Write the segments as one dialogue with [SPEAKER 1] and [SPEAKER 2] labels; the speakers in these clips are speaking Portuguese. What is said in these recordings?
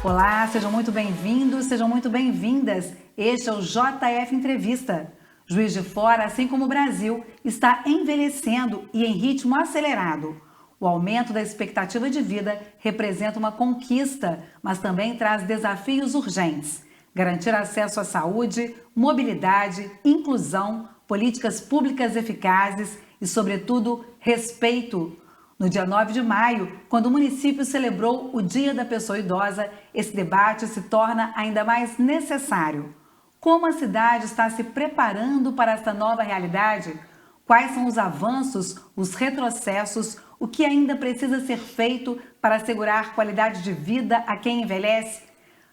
[SPEAKER 1] Olá, sejam muito bem-vindos, sejam muito bem-vindas. Este é o JF Entrevista. Juiz de Fora, assim como o Brasil, está envelhecendo e em ritmo acelerado. O aumento da expectativa de vida representa uma conquista, mas também traz desafios urgentes. Garantir acesso à saúde, mobilidade, inclusão, políticas públicas eficazes e, sobretudo, respeito. No dia 9 de maio, quando o município celebrou o Dia da Pessoa Idosa, esse debate se torna ainda mais necessário. Como a cidade está se preparando para essa nova realidade? Quais são os avanços, os retrocessos, o que ainda precisa ser feito para assegurar qualidade de vida a quem envelhece?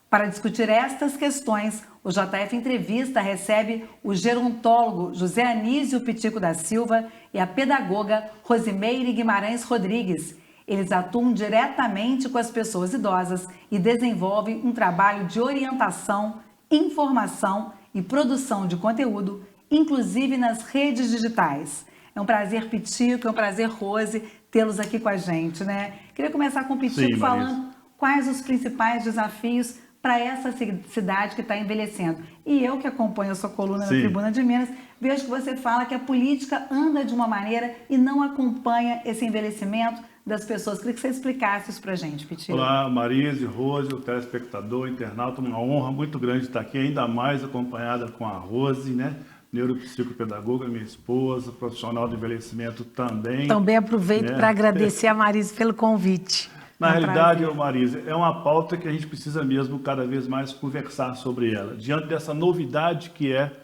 [SPEAKER 1] Para discutir estas questões, o JF Entrevista recebe o gerontólogo José Anísio Pitico da Silva e a pedagoga Rosimeire Guimarães Rodrigues. Eles atuam diretamente com as pessoas idosas e desenvolvem um trabalho de orientação, informação e produção de conteúdo, inclusive nas redes digitais. É um prazer, Pitico, é um prazer, Rose, tê-los aqui com a gente, né? Queria começar com o Pitico falando quais os principais desafios para essa cidade que está envelhecendo. E eu que acompanho a sua coluna na Tribuna de Minas, vejo que você fala que a política anda de uma maneira e não acompanha esse envelhecimento das pessoas. Queria que você explicasse isso para a gente, Pitico.
[SPEAKER 2] Olá, Marise, Rose, o telespectador, internauta, uma honra muito grande estar aqui, ainda mais acompanhada com a Rose, né? Neuropsicopedagoga, minha esposa, profissional de envelhecimento também.
[SPEAKER 3] Também aproveito para agradecer a Marise pelo convite.
[SPEAKER 2] Na realidade, Marise, é uma pauta que a gente precisa mesmo cada vez mais conversar sobre ela. Diante dessa novidade que é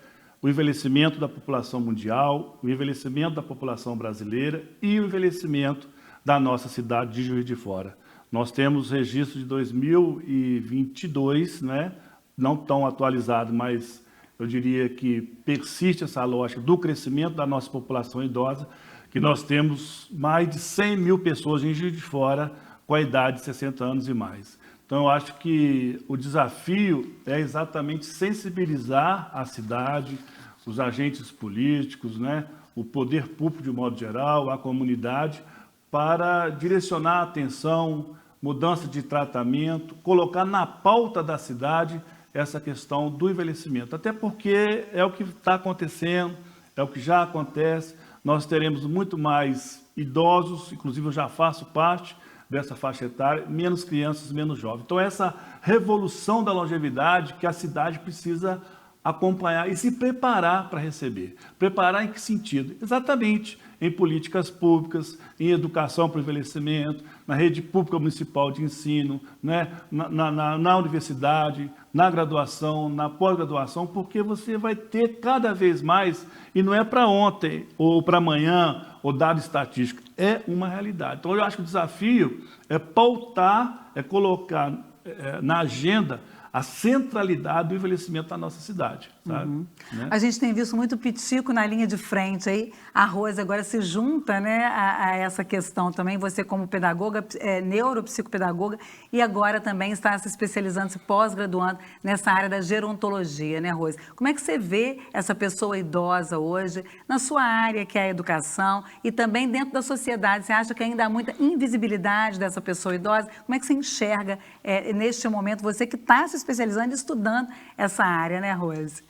[SPEAKER 2] o envelhecimento da população mundial, o envelhecimento da população brasileira e o envelhecimento da nossa cidade de Juiz de Fora. Nós temos registro de 2022, né? Não tão atualizado, mas eu diria que persiste essa lógica do crescimento da nossa população idosa, que nós temos mais de 100 mil pessoas em Juiz de Fora com a idade de 60 anos e mais. Então, eu acho que o desafio é exatamente sensibilizar a cidade, os agentes políticos, né, o poder público de modo geral, a comunidade, para direcionar a atenção, mudança de tratamento, colocar na pauta da cidade essa questão do envelhecimento. Até porque é o que está acontecendo, é o que já acontece. Nós teremos muito mais idosos, inclusive eu já faço parte dessa faixa etária, menos crianças, menos jovens. Então, essa revolução da longevidade que a cidade precisa acompanhar e se preparar para receber. Preparar em que sentido? Exatamente em políticas públicas, em educação para o envelhecimento, na rede pública municipal de ensino, né? na universidade, na graduação, na pós-graduação, porque você vai ter cada vez mais, e não é para ontem ou para amanhã, ou dado estatístico, é uma realidade. Então, eu acho que o desafio é pautar, é colocar na agenda a centralidade do envelhecimento da nossa cidade, sabe? Né?
[SPEAKER 1] A gente tem visto muito Pitico na linha de frente aí, a Rose agora se junta, né, a essa questão também, você como pedagoga, neuropsicopedagoga, e agora também está se especializando, se pós-graduando nessa área da gerontologia, né, Rose? Como é que você vê essa pessoa idosa hoje, na sua área, que é a educação, e também dentro da sociedade? Você acha que ainda há muita invisibilidade dessa pessoa idosa? Como é que você enxerga, neste momento, você que está se especializando e estudando essa área, né, Rose?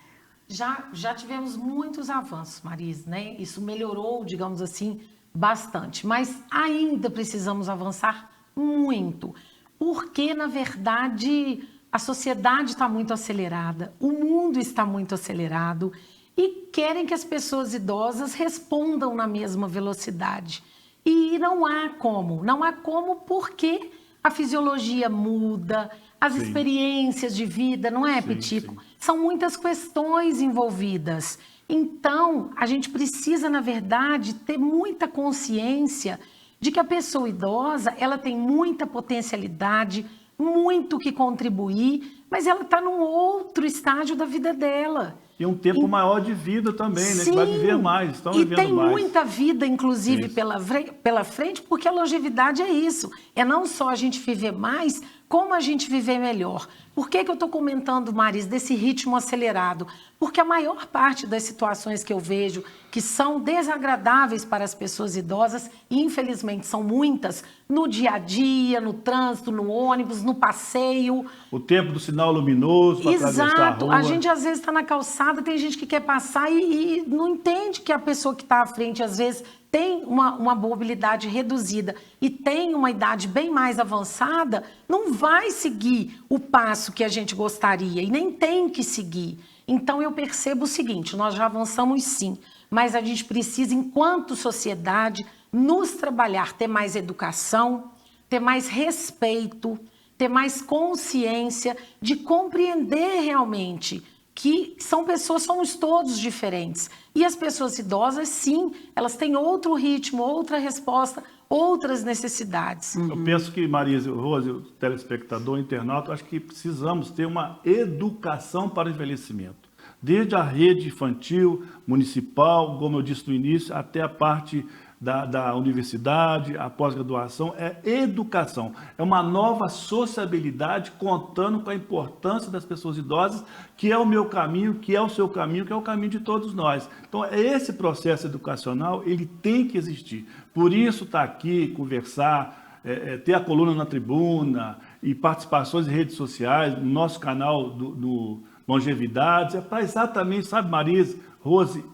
[SPEAKER 3] Já tivemos muitos avanços, Marise, né? Isso melhorou, digamos assim, bastante. Mas ainda precisamos avançar muito. Porque, na verdade, a sociedade está muito acelerada, o mundo está muito acelerado e querem que as pessoas idosas respondam na mesma velocidade. E não há como porque a fisiologia muda, as experiências de vida, não é, Pitico? São muitas questões envolvidas. Então, a gente precisa, na verdade, ter muita consciência de que a pessoa idosa, ela tem muita potencialidade, muito que contribuir, mas ela está num outro estágio da vida dela.
[SPEAKER 2] E um tempo maior de vida também, né? Que vai viver mais, estão vivendo mais.
[SPEAKER 3] E tem muita vida, inclusive, pela frente, porque a longevidade é isso. É não só a gente viver mais, como a gente viver melhor. Por que eu estou comentando, Maris, desse ritmo acelerado? Porque a maior parte das situações que eu vejo que são desagradáveis para as pessoas idosas, e infelizmente são muitas, no dia a dia, no trânsito, no ônibus, no passeio.
[SPEAKER 2] O tempo do sinal luminoso para atravessar a
[SPEAKER 3] Exato.
[SPEAKER 2] rua.
[SPEAKER 3] A gente às vezes está na calçada, tem gente que quer passar e não entende que a pessoa que está à frente, às vezes, tem uma mobilidade reduzida e tem uma idade bem mais avançada, não vai seguir o passo que a gente gostaria e nem tem que seguir. Então, eu percebo o seguinte, nós já avançamos sim, mas a gente precisa, enquanto sociedade, nos trabalhar, ter mais educação, ter mais respeito, ter mais consciência de compreender realmente que somos todos diferentes. E as pessoas idosas, sim, elas têm outro ritmo, outra resposta, outras necessidades.
[SPEAKER 2] Eu penso que, Marisa, Rose, o telespectador, o internauta, acho que precisamos ter uma educação para o envelhecimento. Desde a rede infantil, municipal, como eu disse no início, até a parte da universidade, a pós-graduação, é educação. É uma nova sociabilidade contando com a importância das pessoas idosas, que é o meu caminho, que é o seu caminho, que é o caminho de todos nós. Então, esse processo educacional, ele tem que existir. Por isso, estar aqui, conversar, ter a coluna na tribuna e participações em redes sociais, no nosso canal do Longevidades, é para exatamente, sabe, Marisa, Rose,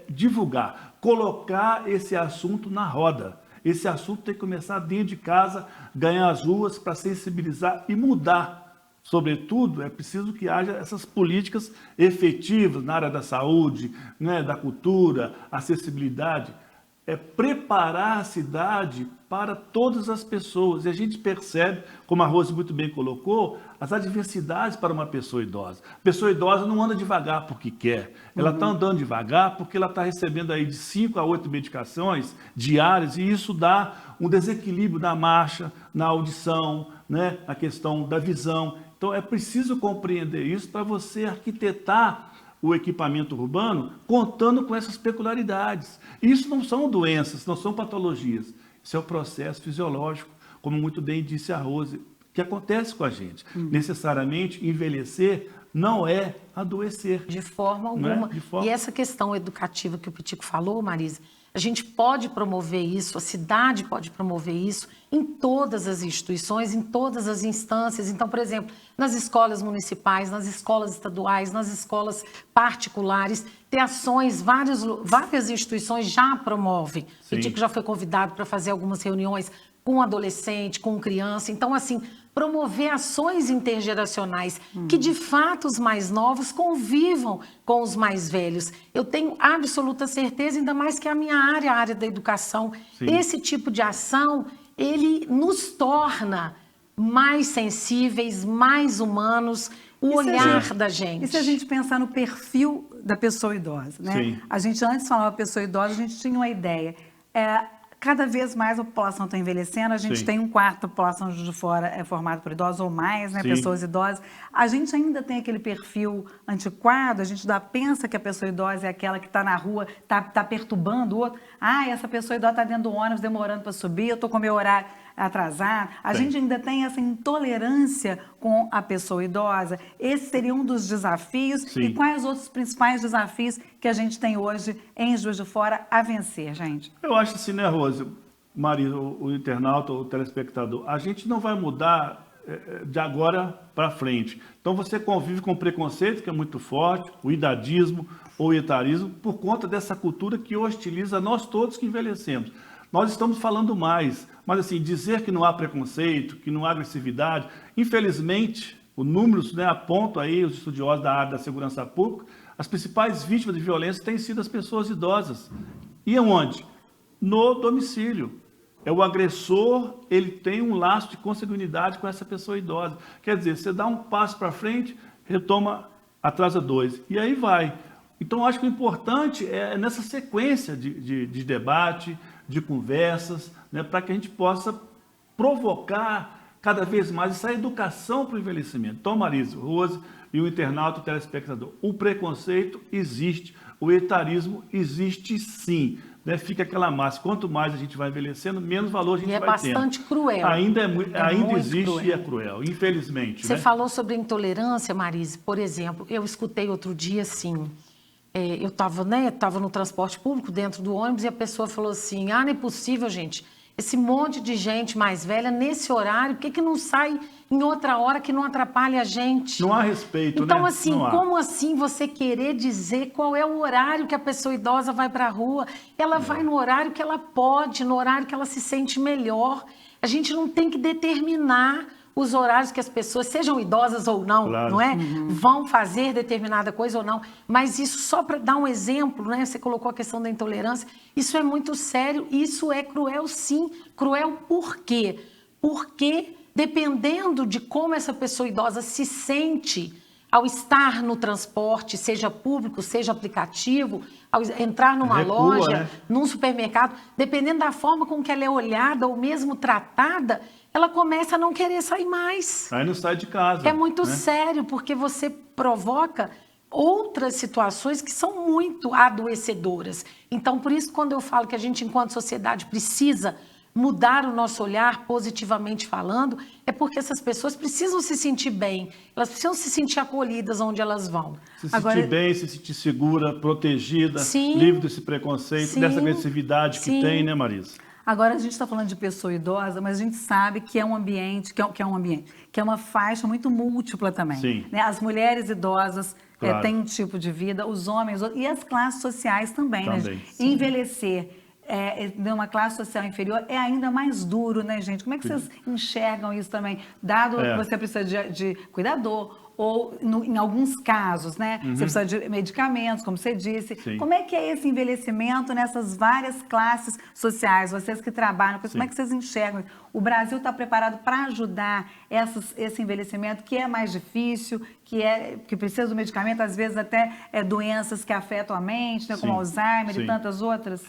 [SPEAKER 2] divulgar, colocar esse assunto na roda. Esse assunto tem que começar dentro de casa, ganhar as ruas para sensibilizar e mudar. Sobretudo, é preciso que haja essas políticas efetivas na área da saúde, né, da cultura, acessibilidade. É preparar a cidade para todas as pessoas. E a gente percebe, como a Rose muito bem colocou, as adversidades para uma pessoa idosa. A pessoa idosa não anda devagar porque quer. Ela está andando devagar porque ela está recebendo aí de 5 a 8 medicações diárias e isso dá um desequilíbrio na marcha, na audição, né, na questão da visão. Então é preciso compreender isso para você arquitetar o equipamento urbano contando com essas peculiaridades. Isso não são doenças, não são patologias. Isso é o processo fisiológico, como muito bem disse a Rose, que acontece com a gente. Necessariamente, envelhecer não é adoecer.
[SPEAKER 3] De forma alguma.
[SPEAKER 2] De forma...
[SPEAKER 3] E essa questão educativa que o Pitico falou, Marisa, a gente pode promover isso, a cidade pode promover isso em todas as instituições, em todas as instâncias. Então, por exemplo, nas escolas municipais, nas escolas estaduais, nas escolas particulares, ter ações, várias instituições já promovem. O Pitico já foi convidado para fazer algumas reuniões com adolescente, com criança. Então, assim, promover ações intergeracionais que, de fato, os mais novos convivam com os mais velhos. Eu tenho absoluta certeza, ainda mais que a minha área, a área da educação, esse tipo de ação, ele nos torna mais sensíveis, mais humanos, o olhar da gente.
[SPEAKER 1] E se a gente pensar no perfil da pessoa idosa, né?
[SPEAKER 2] Sim.
[SPEAKER 1] A gente antes falava pessoa idosa, a gente tinha uma ideia. Cada vez mais a população está envelhecendo, a gente tem 1/4 da população de fora é formada por idosos ou mais, né, pessoas idosas. A gente ainda tem aquele perfil antiquado, a gente pensa que a pessoa idosa é aquela que está na rua, está perturbando o outro. Essa pessoa idosa está dentro do ônibus demorando para subir, eu estou com o meu horário atrasado. A gente ainda tem essa intolerância com a pessoa idosa. Esse seria um dos desafios. E quais os outros principais desafios que a gente tem hoje em Juiz de Fora a vencer, gente?
[SPEAKER 2] Eu acho assim, né, Rose, Marisa, o internauta, o telespectador, a gente não vai mudar de agora para frente. Então você convive com o preconceito, que é muito forte, o idadismo ou o etarismo, por conta dessa cultura que hostiliza nós todos que envelhecemos. Nós estamos falando mais, mas assim, dizer que não há preconceito, que não há agressividade, infelizmente, os números, né, apontam aí, os estudiosos da área da segurança pública, as principais vítimas de violência têm sido as pessoas idosas. E onde? No domicílio. O agressor, ele tem um laço de consanguinidade com essa pessoa idosa. Quer dizer, você dá um passo para frente, retoma, atrasa 2. E aí vai. Então, acho que o importante é nessa sequência de debate, de conversas, né, para que a gente possa provocar cada vez mais essa educação para o envelhecimento. Então, Marisa, Rose e o internauta, o telespectador, o preconceito existe, o etarismo existe sim, né, fica aquela massa. Quanto mais a gente vai envelhecendo, menos valor a gente vai tendo.
[SPEAKER 3] E é bastante cruel.
[SPEAKER 2] Ainda
[SPEAKER 3] muito
[SPEAKER 2] existe
[SPEAKER 3] cruel.
[SPEAKER 2] e é cruel, infelizmente.
[SPEAKER 3] Você
[SPEAKER 2] né?
[SPEAKER 3] falou sobre intolerância, Marise. Por exemplo, eu escutei outro dia assim, eu estava no transporte público, dentro do ônibus, e a pessoa falou assim, não é possível, gente, esse monte de gente mais velha, nesse horário, por que não sai em outra hora que não atrapalhe a gente?
[SPEAKER 2] Não há respeito,
[SPEAKER 3] então,
[SPEAKER 2] né?
[SPEAKER 3] assim,
[SPEAKER 2] Não há.
[SPEAKER 3] como assim você querer dizer qual é o horário que a pessoa idosa vai para a rua? Ela vai no horário que ela pode, no horário que ela se sente melhor. A gente não tem que determinar os horários que as pessoas, sejam idosas ou não,
[SPEAKER 2] Claro.
[SPEAKER 3] não é? Vão fazer determinada coisa ou não. Mas isso, só para dar um exemplo, né? Você colocou a questão da intolerância, isso é muito sério, isso é cruel sim. Cruel por quê? Porque dependendo de como essa pessoa idosa se sente ao estar no transporte, seja público, seja aplicativo, ao entrar numa
[SPEAKER 2] Recua,
[SPEAKER 3] loja,
[SPEAKER 2] né?
[SPEAKER 3] num supermercado, dependendo da forma com que ela é olhada ou mesmo tratada, ela começa a não querer sair mais.
[SPEAKER 2] Aí não sai de casa.
[SPEAKER 3] É muito
[SPEAKER 2] né?
[SPEAKER 3] sério, porque você provoca outras situações que são muito adoecedoras. Então, por isso, quando eu falo que a gente, enquanto sociedade, precisa mudar o nosso olhar, positivamente falando, é porque essas pessoas precisam se sentir bem, elas precisam se sentir acolhidas onde elas vão.
[SPEAKER 2] Se sentir bem, se sentir segura, protegida,
[SPEAKER 3] Sim.
[SPEAKER 2] livre desse preconceito,
[SPEAKER 3] Sim.
[SPEAKER 2] dessa agressividade que
[SPEAKER 3] Sim.
[SPEAKER 2] tem, né, Marisa?
[SPEAKER 1] Agora, a gente está falando de pessoa idosa, mas a gente sabe que é um ambiente, que é uma faixa muito múltipla também.
[SPEAKER 2] Sim.
[SPEAKER 1] Né? As mulheres idosas
[SPEAKER 2] Claro.
[SPEAKER 1] têm um tipo de vida, os homens e as classes sociais também. Né,
[SPEAKER 2] Também.
[SPEAKER 1] gente? Envelhecer numa classe social inferior é ainda mais duro, né, gente? Como é que vocês enxergam isso também? Dado que você precisa de cuidador, ou em alguns casos, né? Você precisa de medicamentos, como você disse.
[SPEAKER 2] Sim.
[SPEAKER 1] Como é que é esse envelhecimento nessas várias classes sociais? Vocês que trabalham com isso, como é que vocês enxergam? O Brasil está preparado para ajudar esse envelhecimento que é mais difícil, que precisa do medicamento, às vezes até doenças que afetam a mente, né, como
[SPEAKER 2] Sim.
[SPEAKER 1] Alzheimer
[SPEAKER 2] Sim.
[SPEAKER 1] e tantas outras?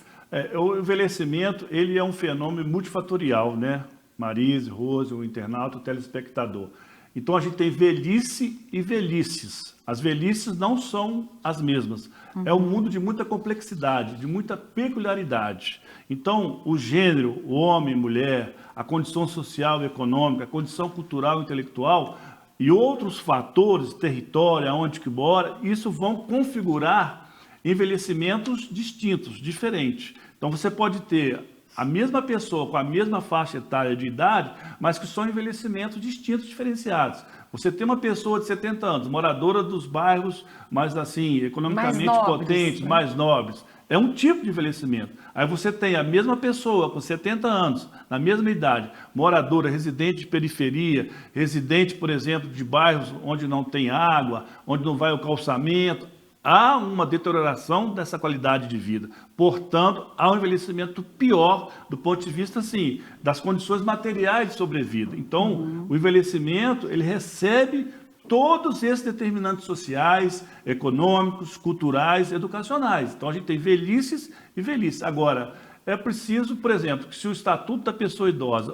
[SPEAKER 2] O envelhecimento, ele é um fenômeno multifatorial, né? Marise, Rose, o internauta, o telespectador. Então, a gente tem velhice e velhices. As velhices não são as mesmas. É um mundo de muita complexidade, de muita peculiaridade. Então, o gênero, o homem, mulher, a condição social e econômica, a condição cultural e intelectual e outros fatores, território, aonde que mora, isso vão configurar envelhecimentos distintos, diferentes. Então, você pode ter a mesma pessoa com a mesma faixa etária de idade, mas que são envelhecimentos distintos, diferenciados. Você tem uma pessoa de 70 anos, moradora dos bairros mais assim, economicamente
[SPEAKER 3] Mais nobres,
[SPEAKER 2] potentes,
[SPEAKER 3] né?
[SPEAKER 2] mais nobres. É um tipo de envelhecimento. Aí você tem a mesma pessoa com 70 anos, na mesma idade, moradora, residente de periferia, residente, por exemplo, de bairros onde não tem água, onde não vai o calçamento. Há uma deterioração dessa qualidade de vida. Portanto, há um envelhecimento pior do ponto de vista, assim, das condições materiais de sobrevida. Então, o envelhecimento, ele recebe todos esses determinantes sociais, econômicos, culturais, educacionais. Então, a gente tem velhices e velhices. Agora, é preciso, por exemplo, que se o Estatuto da Pessoa Idosa,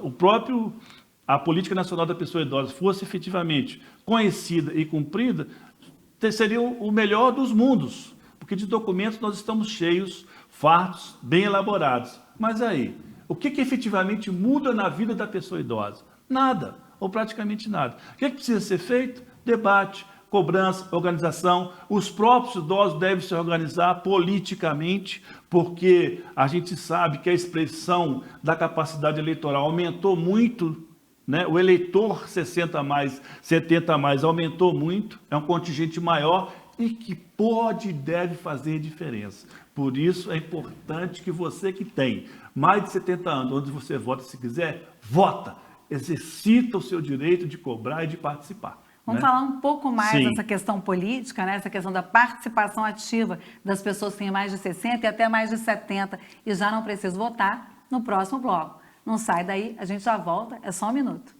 [SPEAKER 2] a Política Nacional da Pessoa Idosa fosse efetivamente conhecida e cumprida, seria o melhor dos mundos, porque de documentos nós estamos cheios, fartos, bem elaborados. Mas aí, o que efetivamente muda na vida da pessoa idosa? Nada, ou praticamente nada. O que precisa ser feito? Debate, cobrança, organização. Os próprios idosos devem se organizar politicamente, porque a gente sabe que a expressão da capacidade eleitoral aumentou muito, né? O eleitor 60 mais, 70 mais aumentou muito, é um contingente maior e que pode e deve fazer diferença. Por isso é importante que você que tem mais de 70 anos, onde você vota, se quiser, vota, exercita o seu direito de cobrar e de participar.
[SPEAKER 1] Vamos falar um pouco mais
[SPEAKER 2] Sim.
[SPEAKER 1] dessa questão política, né? Essa questão da participação ativa das pessoas que têm mais de 60 e até mais de 70 e já não precisam votar no próximo bloco. Não sai daí, a gente já volta, é só um minuto.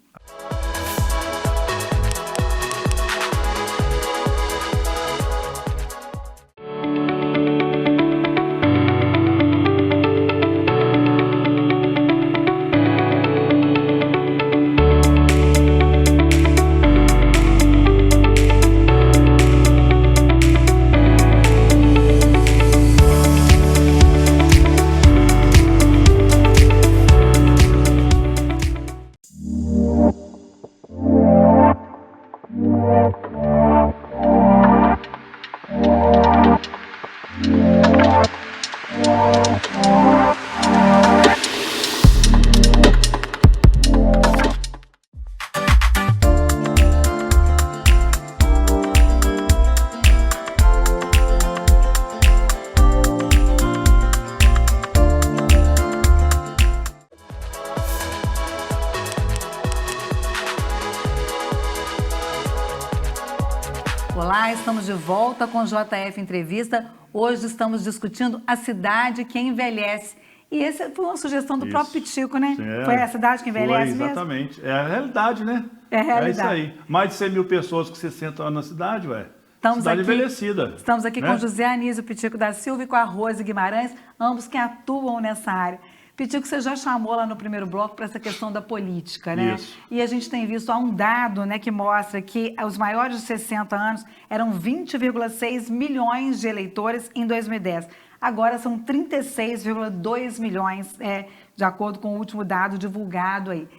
[SPEAKER 1] Olá, estamos de volta com o JF Entrevista. Hoje estamos discutindo a cidade que envelhece. E essa foi uma sugestão do próprio Pitico, né? Foi a cidade que envelhece mesmo?
[SPEAKER 2] Exatamente. É a realidade, né?
[SPEAKER 1] É a realidade.
[SPEAKER 2] É isso aí. Mais de 100 mil pessoas com 60 anos na cidade, ué.
[SPEAKER 1] Estamos
[SPEAKER 2] cidade
[SPEAKER 1] aqui,
[SPEAKER 2] envelhecida.
[SPEAKER 1] Estamos aqui
[SPEAKER 2] né?
[SPEAKER 1] com José Anísio Pitico da Silva e com a Rose Guimarães, ambos que atuam nessa área. Pitico, você já chamou lá no primeiro bloco para essa questão da política, né?
[SPEAKER 2] Isso.
[SPEAKER 1] E a gente tem visto há um dado, né, que mostra que os maiores de 60 anos eram 20,6 milhões de eleitores em 2010. Agora são 36,2 milhões, de acordo com o último dado divulgado aí.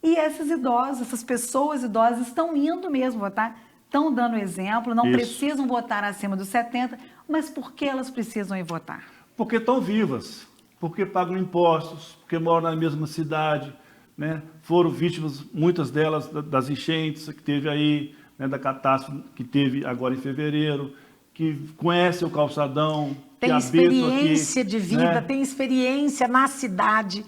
[SPEAKER 1] E esses idosos, essas pessoas idosas estão indo mesmo votar, estão dando exemplo, não precisam votar acima dos 70, mas por que elas precisam ir votar?
[SPEAKER 2] Porque estão vivas, porque pagam impostos, porque moram na mesma cidade, né? Foram vítimas, muitas delas, das enchentes que teve aí, né? Da catástrofe que teve agora em fevereiro, que conhecem o calçadão,
[SPEAKER 3] tem
[SPEAKER 2] que
[SPEAKER 3] experiência
[SPEAKER 2] aqui,
[SPEAKER 3] de vida,
[SPEAKER 2] né?
[SPEAKER 3] tem experiência na cidade.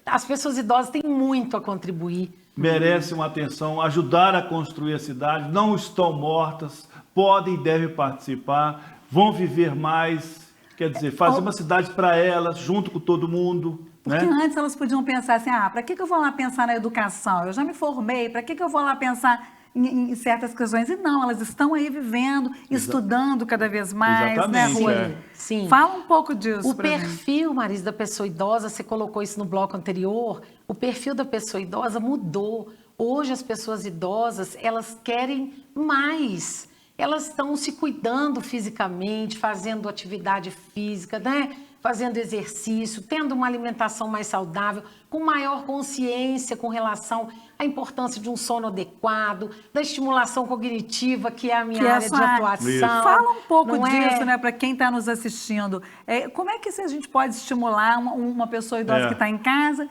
[SPEAKER 3] As pessoas idosas têm muito a contribuir.
[SPEAKER 2] Merecem uma atenção, ajudar a construir a cidade, não estão mortas, podem e devem participar, vão viver mais, quer dizer, fazer uma cidade para elas, junto com todo mundo.
[SPEAKER 1] Porque
[SPEAKER 2] né?
[SPEAKER 1] antes elas podiam pensar assim, para que eu vou lá pensar na educação? Eu já me formei, para que eu vou lá pensar em certas questões? E não, elas estão aí vivendo, estudando cada vez mais,
[SPEAKER 2] Exatamente,
[SPEAKER 1] né, Rui?
[SPEAKER 3] Sim.
[SPEAKER 1] Fala um pouco disso.
[SPEAKER 3] O perfil, Marisa, da pessoa idosa, você colocou isso no bloco anterior, o perfil da pessoa idosa mudou. Hoje as pessoas idosas, elas querem mais. Elas estão se cuidando fisicamente, fazendo atividade física, né? Fazendo exercício, tendo uma alimentação mais saudável, com maior consciência com relação à importância de um sono adequado, da estimulação cognitiva, que é a minha área de atuação.
[SPEAKER 1] Fala um pouco disso, né, para quem está nos assistindo. Como é que a gente pode estimular uma pessoa idosa que está em casa?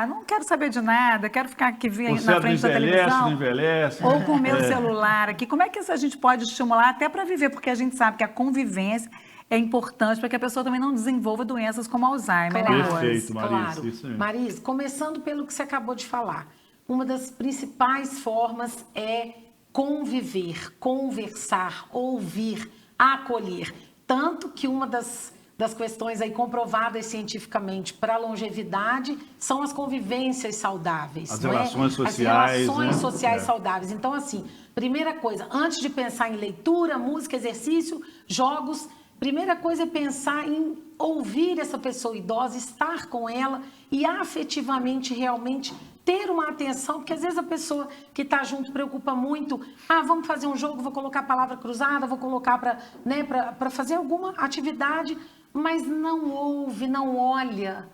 [SPEAKER 1] Não quero saber de nada, quero ficar aqui na frente da televisão.
[SPEAKER 2] Não envelhece,
[SPEAKER 1] ou com o meu celular aqui. Como é que a gente pode estimular até para viver? Porque a gente sabe que a convivência é importante para que a pessoa também não desenvolva doenças como Alzheimer.
[SPEAKER 3] Claro,
[SPEAKER 2] Perfeito, Marisa.
[SPEAKER 3] Claro.
[SPEAKER 2] Isso mesmo.
[SPEAKER 3] Marisa, começando pelo que você acabou de falar, uma das principais formas é conviver, conversar, ouvir, acolher. Tanto que uma das questões aí comprovadas cientificamente para a longevidade são as convivências saudáveis.
[SPEAKER 2] As relações sociais.
[SPEAKER 3] As relações
[SPEAKER 2] né?
[SPEAKER 3] sociais saudáveis. Então, assim, primeira coisa, antes de pensar em leitura, música, exercício, jogos, primeira coisa é pensar em ouvir essa pessoa idosa, estar com ela e afetivamente, realmente, ter uma atenção, porque às vezes a pessoa que está junto preocupa muito, vamos fazer um jogo, vou colocar a palavra cruzada, vou colocar para fazer alguma atividade, mas não ouve, não olha,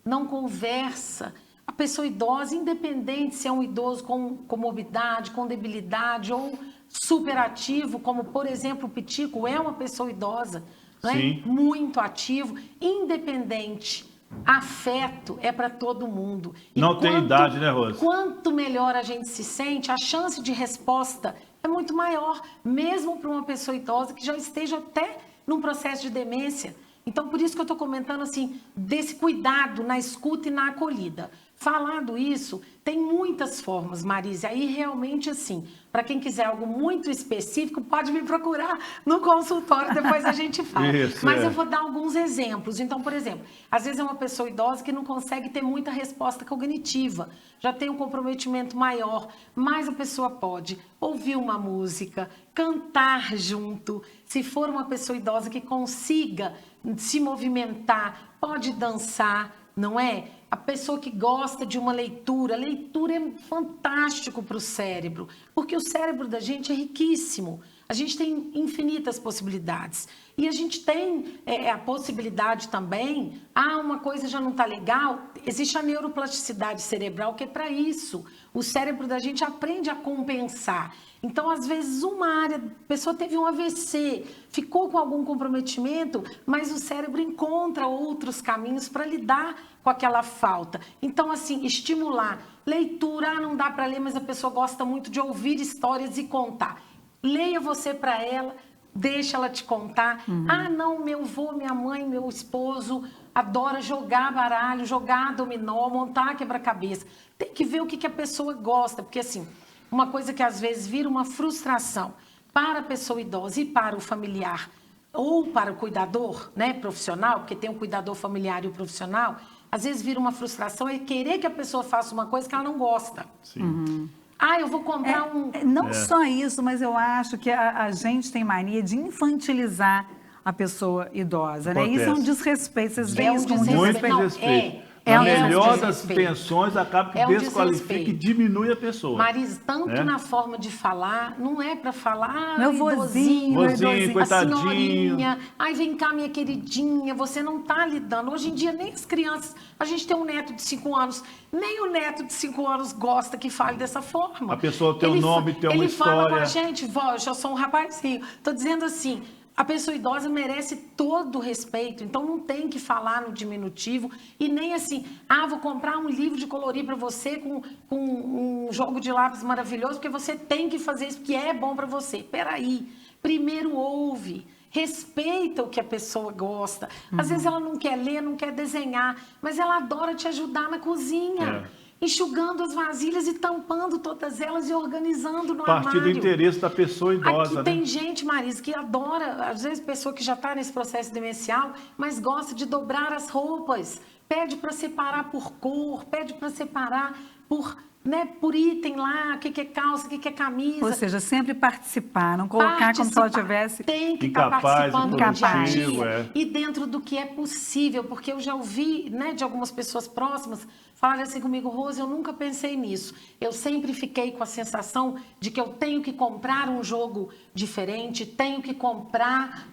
[SPEAKER 3] não conversa. A pessoa idosa, independente se é um idoso com morbidade, com debilidade ou superativo, como, por exemplo, o Pitico é uma pessoa idosa, não é? Muito ativo, independente. Afeto é para todo mundo. E
[SPEAKER 2] não tem idade, né, Rose?
[SPEAKER 3] Quanto melhor a gente se sente, a chance de resposta é muito maior, mesmo para uma pessoa idosa que já esteja até num processo de demência. Então, por isso que eu estou comentando assim, desse cuidado na escuta e na acolhida. Falado isso, tem muitas formas, Marisa. Aí, realmente, assim, para quem quiser algo muito específico, pode me procurar no consultório, depois a gente fala. Mas eu vou dar alguns exemplos. Então, por exemplo, às vezes é uma pessoa idosa que não consegue ter muita resposta cognitiva, já tem um comprometimento maior, mas a pessoa pode ouvir uma música, cantar junto. Se for uma pessoa idosa que consiga se movimentar, pode dançar, não é? A pessoa que gosta de uma leitura, leitura é fantástico para o cérebro, porque o cérebro da gente é riquíssimo. A gente tem infinitas possibilidades. E a gente tem a possibilidade também, uma coisa já não está legal, existe a neuroplasticidade cerebral que é para isso. O cérebro da gente aprende a compensar. Então, às vezes, uma área, a pessoa teve um AVC, ficou com algum comprometimento, mas o cérebro encontra outros caminhos para lidar com aquela falta. Então, assim, estimular. Leitura, não dá para ler, mas a pessoa gosta muito de ouvir histórias e contar. Leia você para ela, deixa ela te contar. Não, meu avô, minha mãe, meu esposo adora jogar baralho, jogar dominó, montar quebra-cabeça. Tem que ver o que a pessoa gosta, porque assim, uma coisa que às vezes vira uma frustração. para a pessoa idosa e para o familiar ou para o cuidador, né, profissional, porque tem o cuidador familiar e o profissional, às vezes vira uma frustração é querer que a pessoa faça uma coisa que ela não gosta.
[SPEAKER 2] Sim.
[SPEAKER 3] Ah, eu vou comprar
[SPEAKER 1] Não só isso, mas eu acho que a gente tem mania de infantilizar a pessoa idosa, né? Isso é um desrespeito. Vocês veem isso como
[SPEAKER 2] Muito
[SPEAKER 1] desrespeito?
[SPEAKER 2] desrespeito.
[SPEAKER 1] É
[SPEAKER 2] Na
[SPEAKER 1] um
[SPEAKER 2] melhor das
[SPEAKER 3] desrespeito.
[SPEAKER 2] intenções, acaba que
[SPEAKER 3] É um
[SPEAKER 2] desqualifica
[SPEAKER 3] desrespeito.
[SPEAKER 2] e diminui a pessoa.
[SPEAKER 3] Marisa, tanto
[SPEAKER 2] né?
[SPEAKER 3] na forma de falar, não é para falar,
[SPEAKER 1] Meu vozinho,
[SPEAKER 2] Vozinho,
[SPEAKER 3] a
[SPEAKER 2] coitadinho.
[SPEAKER 3] senhorinha, ai vem cá minha queridinha, você não tá lidando. Hoje em dia nem as crianças, a gente tem um neto de 5 anos, nem o neto de 5 anos gosta que fale dessa forma.
[SPEAKER 2] A pessoa tem um
[SPEAKER 3] Ele
[SPEAKER 2] nome, tem uma
[SPEAKER 3] Ele fala com a
[SPEAKER 2] história.
[SPEAKER 3] gente, vó, eu já sou um rapazinho. Tô dizendo assim, a pessoa idosa merece todo o respeito, então não tem que falar no diminutivo e nem assim, vou comprar um livro de colorir para você com um jogo de lápis maravilhoso, porque você tem que fazer isso, porque é bom para você. Peraí, primeiro ouve, respeita o que a pessoa gosta. Às vezes ela não quer ler, não quer desenhar, mas ela adora te ajudar na cozinha. Enxugando as vasilhas e tampando todas elas e organizando no
[SPEAKER 2] Partir do
[SPEAKER 3] armário.
[SPEAKER 2] interesse da pessoa idosa,
[SPEAKER 3] Aqui
[SPEAKER 2] né?
[SPEAKER 3] tem gente, Marisa, que adora, às vezes pessoa que já está nesse processo demencial, mas gosta de dobrar as roupas, pede para separar por cor, pede para separar por item lá, o que é calça, o que é camisa.
[SPEAKER 1] Ou seja, sempre participar, não colocar como se ela tivesse...
[SPEAKER 3] Tem que estar
[SPEAKER 2] incapaz,
[SPEAKER 3] participando do dia a
[SPEAKER 2] improdutivo,
[SPEAKER 3] dia. E dentro do que é possível, porque eu já ouvi, né, de algumas pessoas próximas falarem assim comigo, Rose, eu nunca pensei nisso. Eu sempre fiquei com a sensação de que eu tenho que comprar um jogo diferente, tenho que comprar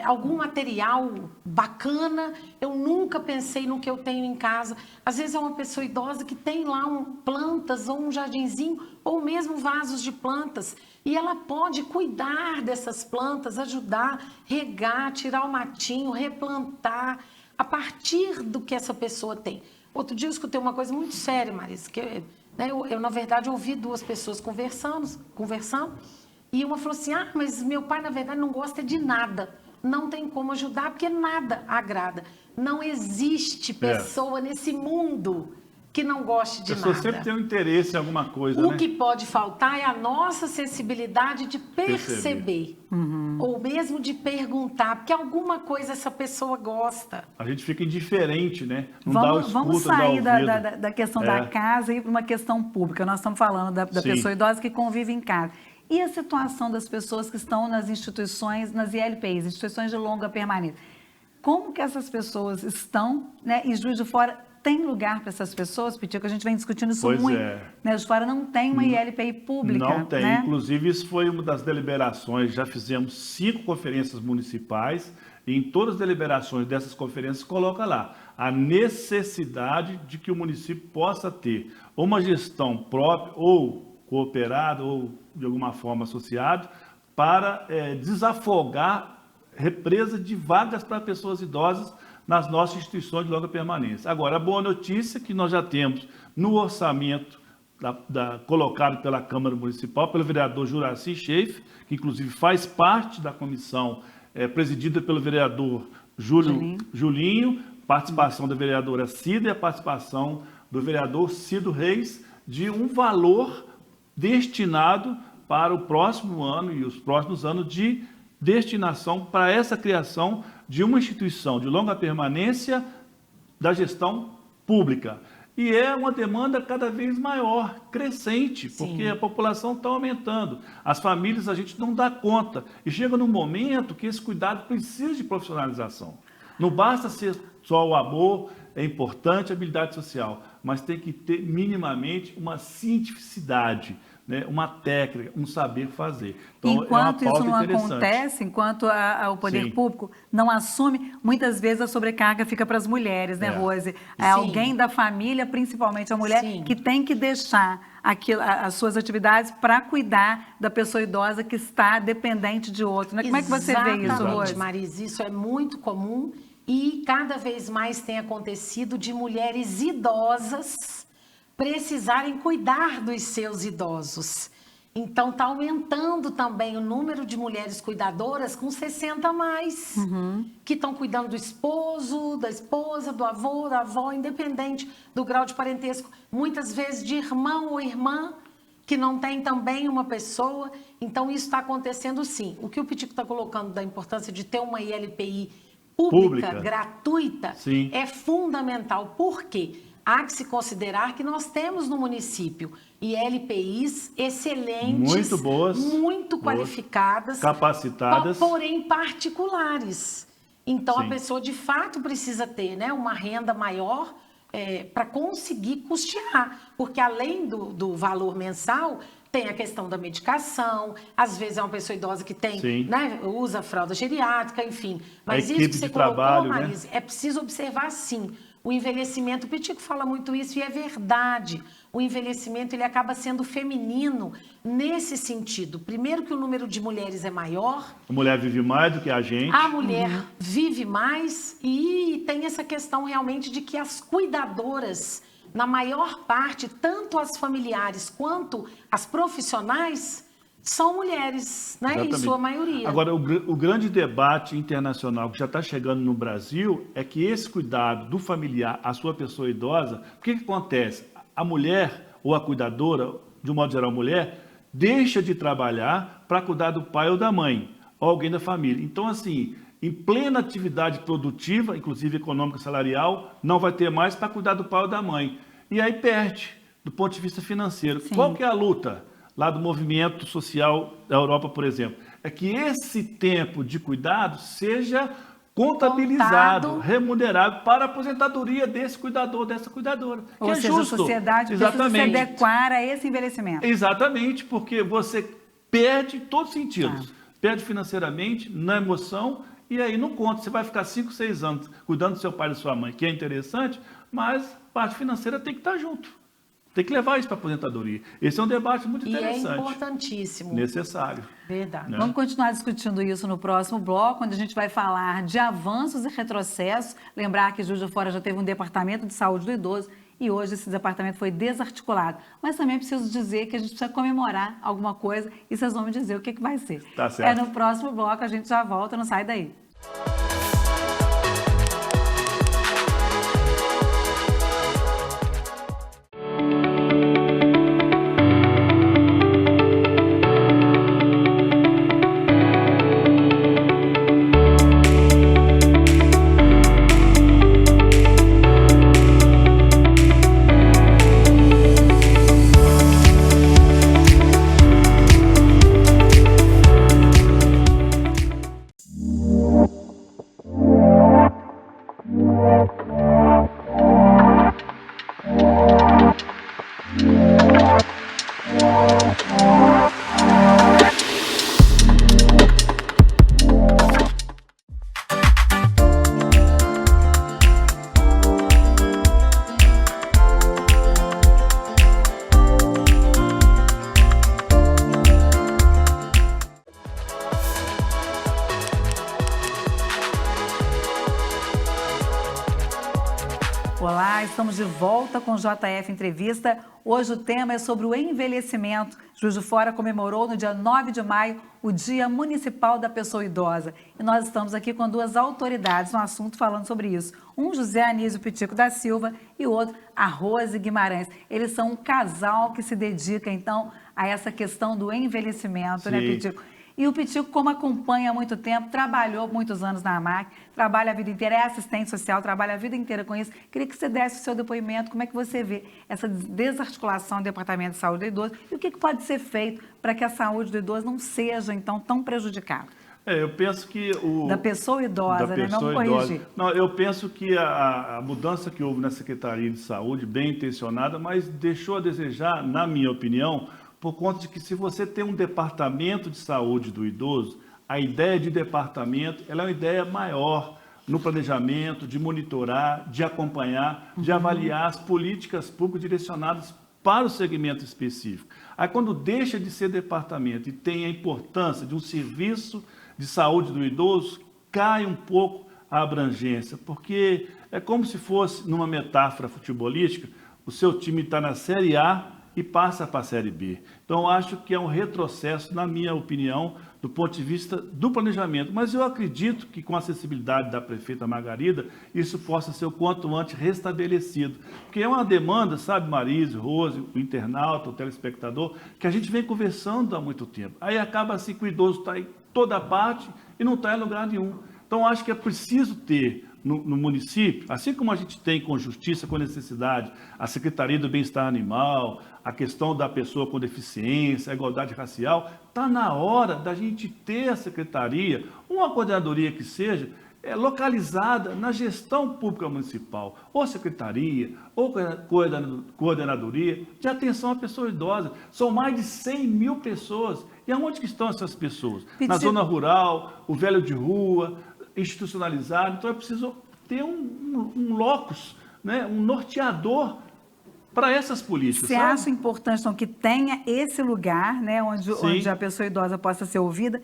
[SPEAKER 3] algum material bacana. Eu nunca pensei no que eu tenho em casa. Às vezes é uma pessoa idosa que tem lá plantas ou um jardinzinho ou mesmo vasos de plantas e ela pode cuidar dessas plantas, ajudar, regar, tirar o matinho, replantar a partir do que essa pessoa tem. Outro dia eu escutei uma coisa muito séria, Marisa, que eu na verdade ouvi duas pessoas conversando e uma falou assim, mas meu pai na verdade não gosta de nada, não tem como ajudar porque nada agrada. Não existe pessoa nesse mundo que não goste de
[SPEAKER 2] nada. A pessoa
[SPEAKER 3] nada.
[SPEAKER 2] sempre tem um interesse em alguma coisa,
[SPEAKER 3] O
[SPEAKER 2] né?
[SPEAKER 3] que pode faltar é a nossa sensibilidade de perceber. Ou mesmo de perguntar, porque alguma coisa essa pessoa gosta.
[SPEAKER 2] A gente fica indiferente, né? Não dá o escuta,
[SPEAKER 1] Vamos
[SPEAKER 2] não dá
[SPEAKER 1] sair
[SPEAKER 2] ouvido.
[SPEAKER 1] da questão da casa e ir para uma questão pública. Nós estamos falando da pessoa idosa que convive em casa. E a situação das pessoas que estão nas instituições, nas ILPIs, instituições de longa permanência? Como que essas pessoas estão, né? E Juiz de Fora tem lugar para essas pessoas, Pitiu, que a gente vem discutindo isso muito. Né? Juiz de Fora não tem uma ILPI pública.
[SPEAKER 2] Não tem.
[SPEAKER 1] Né?
[SPEAKER 2] Inclusive, isso foi uma das deliberações. Já fizemos 5 conferências municipais e em todas as deliberações dessas conferências coloca lá a necessidade de que o município possa ter uma gestão própria ou cooperada ou de alguma forma associado para desafogar represa de vagas para pessoas idosas nas nossas instituições de longa permanência. Agora, a boa notícia é que nós já temos no orçamento colocado pela Câmara Municipal, pelo vereador Juraci Scheif, que inclusive faz parte da comissão presidida pelo vereador Julinho, participação da vereadora Cida e a participação do vereador Cido Reis, de um valor destinado para o próximo ano e os próximos anos de destinação para essa criação de uma instituição de longa permanência da gestão pública. E é uma demanda cada vez maior, crescente, porque a população está aumentando. As famílias a gente não dá conta. E chega num momento que esse cuidado precisa de profissionalização. Não basta ser só o amor, é importante a habilidade social, mas tem que ter minimamente uma cientificidade, né, uma técnica, um saber fazer. Então,
[SPEAKER 1] enquanto isso não acontece, enquanto o poder público não assume, muitas vezes a sobrecarga fica para as mulheres, né, Rose? É alguém da família, principalmente a mulher, que tem que deixar as suas atividades para cuidar da pessoa idosa que está dependente de outro. Né? Como é que você vê isso, Rose?
[SPEAKER 3] Marisa, isso é muito comum e cada vez mais tem acontecido de mulheres idosas precisarem cuidar dos seus idosos. Então, está aumentando também o número de mulheres cuidadoras com 60 a mais, que estão cuidando do esposo, da esposa, do avô, da avó, independente do grau de parentesco. Muitas vezes de irmão ou irmã que não tem também uma pessoa. Então, isso está acontecendo sim. O que o Pitico está colocando da importância de ter uma ILPI pública. Gratuita,
[SPEAKER 2] sim,
[SPEAKER 3] é fundamental. Por quê? Há que se considerar que nós temos no município ILPIs excelentes,
[SPEAKER 2] muito boas,
[SPEAKER 3] muito qualificadas,
[SPEAKER 2] capacitadas,
[SPEAKER 3] porém particulares. Então,
[SPEAKER 2] sim,
[SPEAKER 3] a pessoa de fato precisa ter, né, uma renda maior para conseguir custear, porque além do valor mensal, tem a questão da medicação, às vezes é uma pessoa idosa que tem, né, usa fralda geriátrica, enfim. Mas isso que você colocou, Marise, né? É preciso observar sim. O envelhecimento, o Pitico fala muito isso e é verdade. O envelhecimento ele acaba sendo feminino nesse sentido. Primeiro que o número de mulheres é maior.
[SPEAKER 2] A mulher vive mais do que a gente.
[SPEAKER 3] A mulher vive mais e tem essa questão realmente de que as cuidadoras, na maior parte, tanto as familiares quanto as profissionais, são mulheres, né? Em sua maioria.
[SPEAKER 2] Agora, o grande debate internacional que já está chegando no Brasil é que esse cuidado do familiar, a sua pessoa idosa, o que acontece? A mulher ou a cuidadora, de um modo geral a mulher, deixa de trabalhar para cuidar do pai ou da mãe, ou alguém da família. Então, assim, em plena atividade produtiva, inclusive econômica salarial, não vai ter mais para cuidar do pai ou da mãe. E aí perde, do ponto de vista financeiro.
[SPEAKER 1] Sim.
[SPEAKER 2] Qual que é a luta lá do movimento social da Europa, por exemplo? É que esse tempo de cuidado seja contabilizado, remunerado para a aposentadoria desse cuidador, dessa cuidadora.
[SPEAKER 1] Ou seja,
[SPEAKER 2] justo.
[SPEAKER 1] A sociedade precisa se adequar a esse envelhecimento.
[SPEAKER 2] Exatamente, porque você perde todos os sentidos. Perde financeiramente, na emoção, e aí não conta. Você vai ficar 5, 6 anos cuidando do seu pai e da sua mãe, que é interessante, mas a parte financeira tem que estar junto. Tem que levar isso para a aposentadoria. Esse é um debate muito interessante.
[SPEAKER 3] E é importantíssimo.
[SPEAKER 2] Necessário.
[SPEAKER 3] Verdade.
[SPEAKER 2] Né?
[SPEAKER 1] Vamos continuar discutindo isso no próximo bloco, onde a gente vai falar de avanços e retrocessos. Lembrar que Juiz de Fora já teve um departamento de saúde do idoso e hoje esse departamento foi desarticulado. Mas também preciso dizer que a gente precisa comemorar alguma coisa e vocês vão me dizer o que vai ser.
[SPEAKER 2] Tá certo.
[SPEAKER 1] É no próximo bloco, a gente já volta, não sai daí. Olá, estamos de volta com o JF Entrevista. Hoje o tema é sobre o envelhecimento. Juiz de Fora comemorou no dia 9 de maio o Dia Municipal da Pessoa Idosa. E nós estamos aqui com duas autoridades no assunto falando sobre isso. Um, José Anísio Pitico da Silva, e o outro, a Rose Guimarães. Eles são um casal que se dedica, então, a essa questão do envelhecimento,
[SPEAKER 2] Sim.
[SPEAKER 1] né, Pitico? E o Pitico, como acompanha há muito tempo, trabalhou muitos anos na AMAC, trabalha a vida inteira, é assistente social, trabalha a vida inteira com isso. Queria que você desse o seu depoimento, como é que você vê essa desarticulação do Departamento de Saúde do Idoso e o que pode ser feito para que a saúde do idoso não seja, então, tão prejudicada?
[SPEAKER 2] Eu penso que
[SPEAKER 1] da pessoa idosa, né? Não corrigir.
[SPEAKER 2] Não, eu penso que a mudança que houve na Secretaria de Saúde, bem intencionada, mas deixou a desejar, na minha opinião, por conta de que se você tem um departamento de saúde do idoso, a ideia de departamento ela é uma ideia maior no planejamento, de monitorar, de acompanhar, de avaliar as políticas públicas direcionadas para o segmento específico. Aí quando deixa de ser departamento e tem a importância de um serviço de saúde do idoso, cai um pouco a abrangência, porque é como se fosse, numa metáfora futebolística, o seu time está na Série A e passa para a Série B. Então, acho que é um retrocesso, na minha opinião, do ponto de vista do planejamento. Mas eu acredito que, com a acessibilidade da prefeita Margarida, isso possa ser o quanto antes restabelecido. Porque é uma demanda, sabe, Marise, Rose, o internauta, o telespectador, que a gente vem conversando há muito tempo. Aí acaba assim que o idoso está em toda parte e não está em lugar nenhum. Então, acho que é preciso ter no município, assim como a gente tem com justiça, com necessidade, a Secretaria do Bem-Estar Animal, a questão da pessoa com deficiência, a igualdade racial, está na hora da gente ter a secretaria, uma coordenadoria que seja, localizada na gestão pública municipal, ou secretaria, ou coordenadoria de atenção à pessoa idosa. São mais de 100 mil pessoas. E aonde que estão essas pessoas? Na zona rural, o velho de rua, institucionalizado. Então é preciso ter um locus, né, um norteador para essas políticas.
[SPEAKER 1] Você acha importante, então, que tenha esse lugar, né, onde a pessoa idosa possa ser ouvida?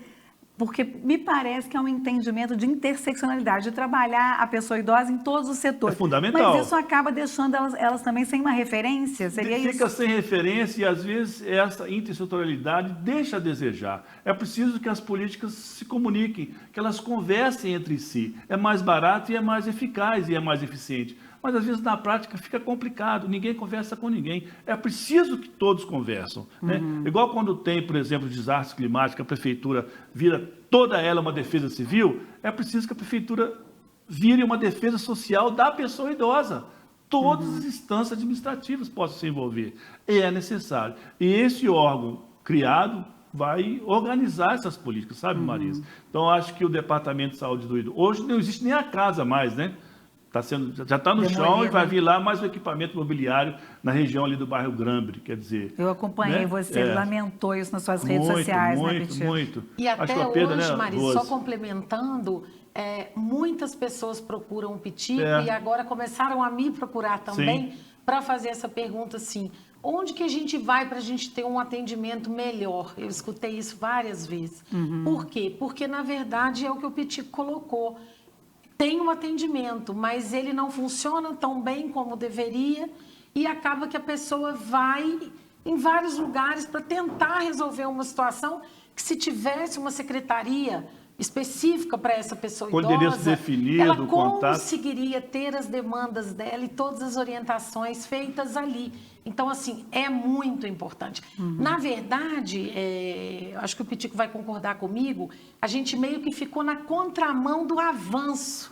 [SPEAKER 1] Porque me parece que é um entendimento de interseccionalidade, de trabalhar a pessoa idosa em todos os setores.
[SPEAKER 2] É fundamental.
[SPEAKER 1] Mas isso acaba deixando elas também sem uma referência? Seria isso?
[SPEAKER 2] Fica sem referência e, às vezes, essa interseccionalidade deixa a desejar. É preciso que as políticas se comuniquem, que elas conversem entre si. É mais barato e é mais eficaz e é mais eficiente. Mas, às vezes, na prática, fica complicado. Ninguém conversa com ninguém. É preciso que todos conversam. Né? Igual quando tem, por exemplo, desastre climático, a prefeitura vira toda ela uma defesa civil, é preciso que a prefeitura vire uma defesa social da pessoa idosa. Todas as instâncias administrativas possam se envolver. E é necessário. E esse órgão criado vai organizar essas políticas, sabe, Marisa? Então, acho que o Departamento de Saúde do Idoso... Hoje não existe nem a casa mais, né? Já está no chão e vai vir lá mais um equipamento imobiliário na região ali do bairro Grambre, quer dizer...
[SPEAKER 1] Eu acompanhei, né? Você lamentou isso nas suas redes sociais, né, Pitti?
[SPEAKER 2] Muito.
[SPEAKER 3] E até hoje, Maris, só complementando, muitas pessoas procuram o Pitti e agora começaram a me procurar também para fazer essa pergunta assim, onde que a gente vai para a gente ter um atendimento melhor? Eu escutei isso várias vezes. Por quê? Porque, na verdade, é o que o Pitti colocou. Tem um atendimento, mas ele não funciona tão bem como deveria e acaba que a pessoa vai em vários lugares para tentar resolver uma situação que, se tivesse uma secretaria específica para essa pessoa idosa, ela conseguiria ter as demandas dela e todas as orientações feitas ali. Então, assim, é muito importante. Na verdade, acho que o Pitico vai concordar comigo, a gente meio que ficou na contramão do avanço,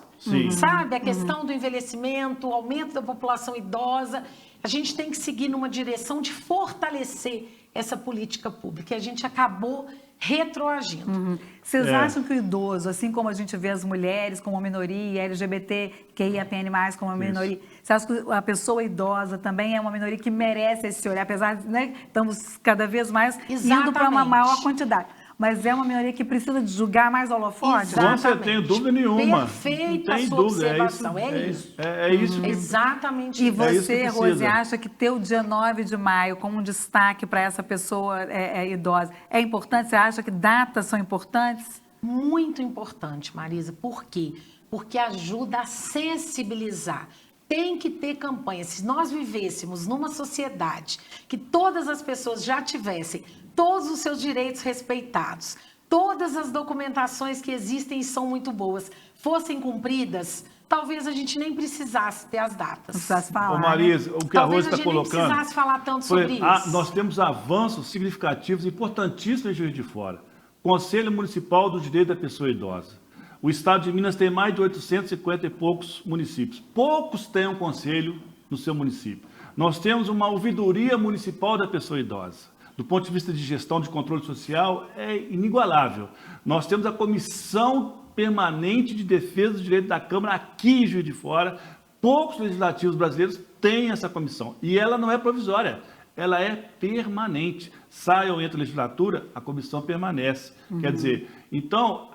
[SPEAKER 3] sabe? A questão do envelhecimento, o aumento da população idosa. A gente tem que seguir numa direção de fortalecer essa política pública. E a gente acabou retroagindo.
[SPEAKER 1] Vocês acham que o idoso, assim como a gente vê as mulheres como uma minoria, LGBT, QIAPN+, como uma minoria, você acha que a pessoa idosa também é uma minoria que merece esse olhar, apesar de, né, estamos cada vez mais indo para uma maior quantidade. Mas é uma minoria que precisa de julgar mais holofote?
[SPEAKER 2] Não, você tem dúvida nenhuma.
[SPEAKER 3] Perfeita a sua observação, é isso.
[SPEAKER 2] É isso que...
[SPEAKER 3] Exatamente.
[SPEAKER 1] E você, Rose, acha que ter o dia 9 de maio como um destaque para essa pessoa idosa é importante? Você acha que datas são importantes?
[SPEAKER 3] Muito importante, Marisa. Por quê? Porque ajuda a sensibilizar. Tem que ter campanha. Se nós vivêssemos numa sociedade que todas as pessoas já tivessem todos os seus direitos respeitados, todas as documentações que existem e são muito boas fossem cumpridas, talvez a gente nem precisasse ter as datas.
[SPEAKER 1] Não precisasse falar,
[SPEAKER 2] Marisa, o que a Rose está colocando...
[SPEAKER 3] Talvez a gente nem precisasse falar tanto sobre isso.
[SPEAKER 2] Nós temos avanços significativos, importantíssimos em Juiz de Fora. Conselho Municipal do Direito da Pessoa Idosa. O estado de Minas tem mais de 850 e poucos municípios. Poucos têm um conselho no seu município. Nós temos uma ouvidoria municipal da pessoa idosa. Do ponto de vista de gestão de controle social, é inigualável. Nós temos a Comissão Permanente de Defesa do Direito da Câmara aqui em Juiz de Fora. Poucos legislativos brasileiros têm essa comissão. E ela não é provisória, ela é permanente. Sai ou entra a legislatura, a comissão permanece. Quer dizer, então...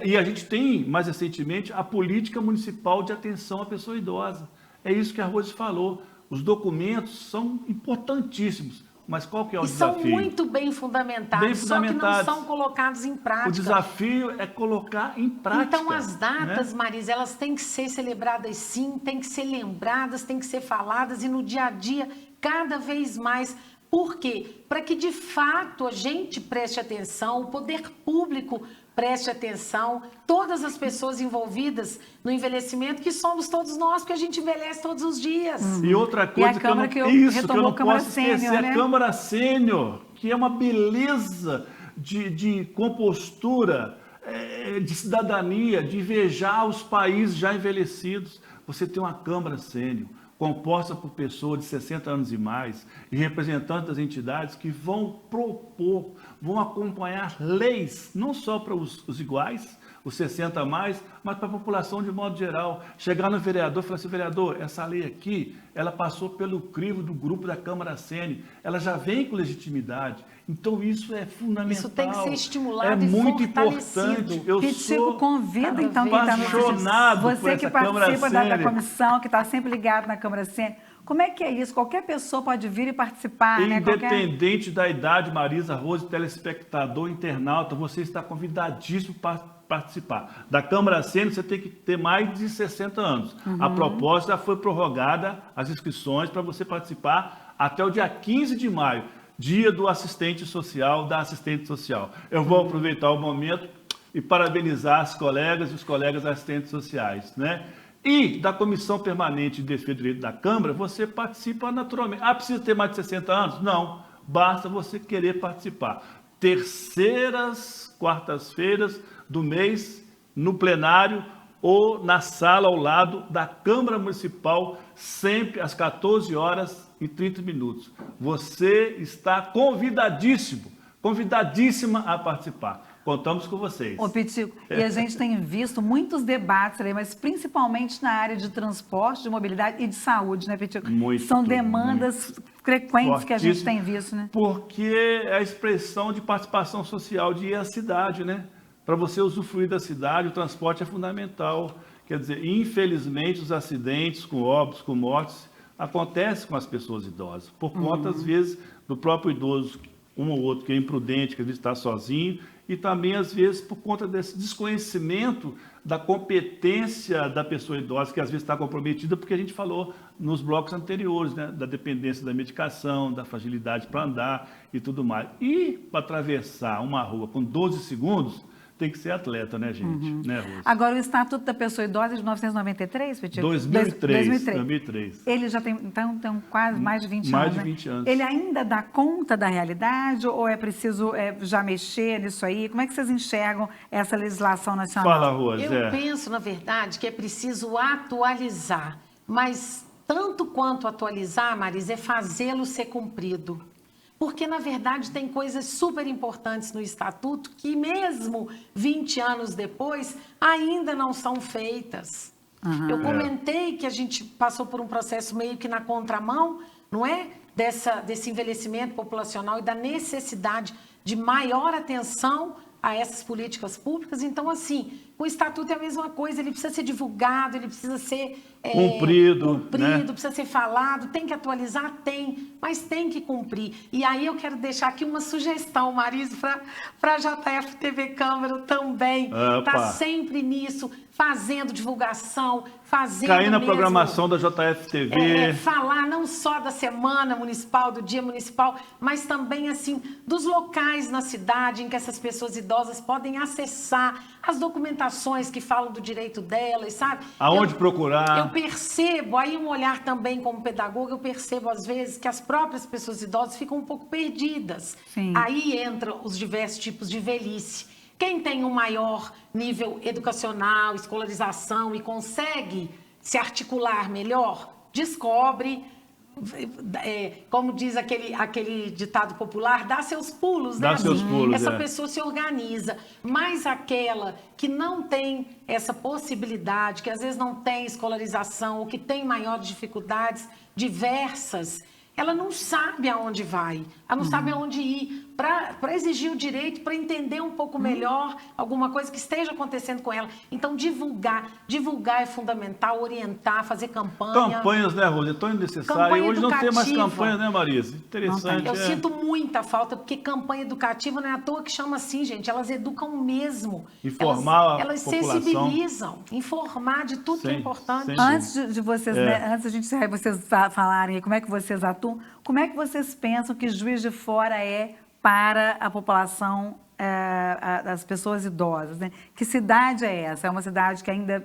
[SPEAKER 2] e a gente tem, mais recentemente, a Política Municipal de Atenção à Pessoa Idosa. É isso que a Rose falou. Os documentos são importantíssimos. Mas qual que é o desafio?
[SPEAKER 3] São muito bem fundamentados, só que não são colocados em prática.
[SPEAKER 2] O desafio é colocar em prática.
[SPEAKER 3] Então, as datas, né, Marisa, elas têm que ser celebradas sim, têm que ser lembradas, têm que ser faladas e no dia a dia, cada vez mais, Por quê? Para que, de fato, a gente preste atenção, o poder público preste atenção, todas as pessoas envolvidas no envelhecimento, que somos todos nós, porque a gente envelhece todos os dias.
[SPEAKER 2] E outra coisa que eu não posso esquecer,
[SPEAKER 1] né?
[SPEAKER 2] a Câmara Sênior, que é uma beleza de compostura, de cidadania, de invejar os países já envelhecidos. Você tem uma Câmara Sênior, composta por pessoas de 60 anos e mais, e representantes das entidades que vão propor, vão acompanhar leis, não só para os iguais, os 60 a mais, mas para a população de modo geral. Chegar no vereador e falar assim, vereador, essa lei aqui, ela passou pelo crivo do grupo da Câmara Sênior, ela já vem com legitimidade. Então isso é fundamental.
[SPEAKER 3] Isso tem que ser estimulado
[SPEAKER 2] e
[SPEAKER 3] muito
[SPEAKER 2] importante. Eu
[SPEAKER 1] Pitico, convida então quem está
[SPEAKER 2] apaixonado por
[SPEAKER 1] você que
[SPEAKER 2] essa Câmara
[SPEAKER 1] participa da
[SPEAKER 2] Sênior.
[SPEAKER 1] comissão, que está sempre ligado na Câmara Sênior. Como é que é isso? Qualquer pessoa pode vir e participar, né?
[SPEAKER 2] Independente da idade, Marisa, Rose, telespectador, internauta, você está convidadíssimo para participar. Da Câmara Sênior, você tem que ter mais de 60 anos. A proposta já foi prorrogada, as inscrições para você participar até o dia 15 de maio, dia do assistente social, da assistente social. Eu vou aproveitar o momento e parabenizar as colegas e os colegas assistentes sociais, né? E da Comissão Permanente de Defesa do Direito da Câmara, você participa naturalmente. Ah, precisa ter mais de 60 anos? Não, basta você querer participar. Terceiras, quartas-feiras do mês, no plenário ou na sala ao lado da Câmara Municipal, sempre às 14h30. Você está convidadíssimo, convidadíssima a participar. Contamos com vocês.
[SPEAKER 1] Ô, Pitico, e a gente tem visto muitos debates aí, mas principalmente na área de transporte, de mobilidade e de saúde, né, Pitico? São demandas frequentes que a gente tem visto, né?
[SPEAKER 2] Porque é a expressão de participação social, de ir à cidade, né? Para você usufruir da cidade, o transporte é fundamental. Quer dizer, infelizmente, os acidentes com óbitos, com mortes, acontecem com as pessoas idosas. Por conta, às vezes, do próprio idoso, um ou outro que é imprudente, que às vezes está sozinho, e também, às vezes, por conta desse desconhecimento da competência da pessoa idosa, que às vezes está comprometida, porque a gente falou nos blocos anteriores, né, da dependência da medicação, da fragilidade para andar e tudo mais. E para atravessar uma rua com 12 segundos, tem que ser atleta, né, gente? Né, Rose?
[SPEAKER 1] Agora, o Estatuto da Pessoa Idosa é de 1993, Pitico?
[SPEAKER 2] 2003.
[SPEAKER 1] Ele já tem, então, quase mais de 20 anos,
[SPEAKER 2] Mais de 20 anos.
[SPEAKER 1] Ele ainda dá conta da realidade ou é preciso já mexer nisso aí? Como é que vocês enxergam essa legislação nacional?
[SPEAKER 2] Fala, Rose.
[SPEAKER 3] Eu penso, na verdade, que é preciso atualizar, mas tanto quanto atualizar, Marisa, é fazê-lo ser cumprido. Porque, na verdade, tem coisas super importantes no Estatuto que, mesmo 20 anos depois, ainda não são feitas. Eu comentei que a gente passou por um processo meio que na contramão, não é? Desse envelhecimento populacional e da necessidade de maior atenção a essas políticas públicas. Então, assim, o Estatuto é a mesma coisa, ele precisa ser divulgado, ele precisa ser
[SPEAKER 2] cumprido, né?
[SPEAKER 3] Precisa ser falado, tem que atualizar? Tem, mas tem que cumprir. E aí eu quero deixar aqui uma sugestão, Marisa, para a JF TV Câmara também. Está sempre nisso, fazendo divulgação, fazendo
[SPEAKER 2] cair na programação da JF TV.
[SPEAKER 3] Falar não só da Semana Municipal, do Dia Municipal, mas também, assim, dos locais na cidade em que essas pessoas idosas podem acessar as documentações que falam do direito delas, sabe?
[SPEAKER 2] Aonde procurar.
[SPEAKER 3] Eu percebo, aí um olhar também como pedagoga, eu percebo às vezes que as próprias pessoas idosas ficam um pouco perdidas.
[SPEAKER 1] Sim.
[SPEAKER 3] Aí entram os diversos tipos de velhice. Quem tem um maior nível educacional, escolarização e consegue se articular melhor, descobre, como diz aquele ditado popular, dá seus pulos, né?
[SPEAKER 2] Dá seus pulos,
[SPEAKER 3] essa pessoa se organiza. Mas aquela que não tem essa possibilidade, que às vezes não tem escolarização, ou que tem maiores dificuldades diversas, ela não sabe aonde vai, ela não sabe aonde ir. para exigir o direito, para entender um pouco melhor alguma coisa que esteja acontecendo com ela. Então, divulgar é fundamental, orientar, fazer campanha.
[SPEAKER 2] Campanhas, né, Rose? É tão necessário.
[SPEAKER 3] Campanha
[SPEAKER 2] Hoje não tem mais
[SPEAKER 3] educativa.
[SPEAKER 2] campanha, né, Marisa? Interessante.
[SPEAKER 3] Eu sinto muita falta, porque campanha educativa não é à toa que chama assim, gente. Elas educam mesmo.
[SPEAKER 2] Informar
[SPEAKER 3] elas
[SPEAKER 2] a população.
[SPEAKER 3] sensibilizam, informar de tudo que é importante.
[SPEAKER 1] Antes de vocês, né, antes da gente vocês falarem como é que vocês atuam, como é que vocês pensam que Juiz de Fora é para a população, as pessoas idosas, né? Que cidade é essa? É uma cidade que ainda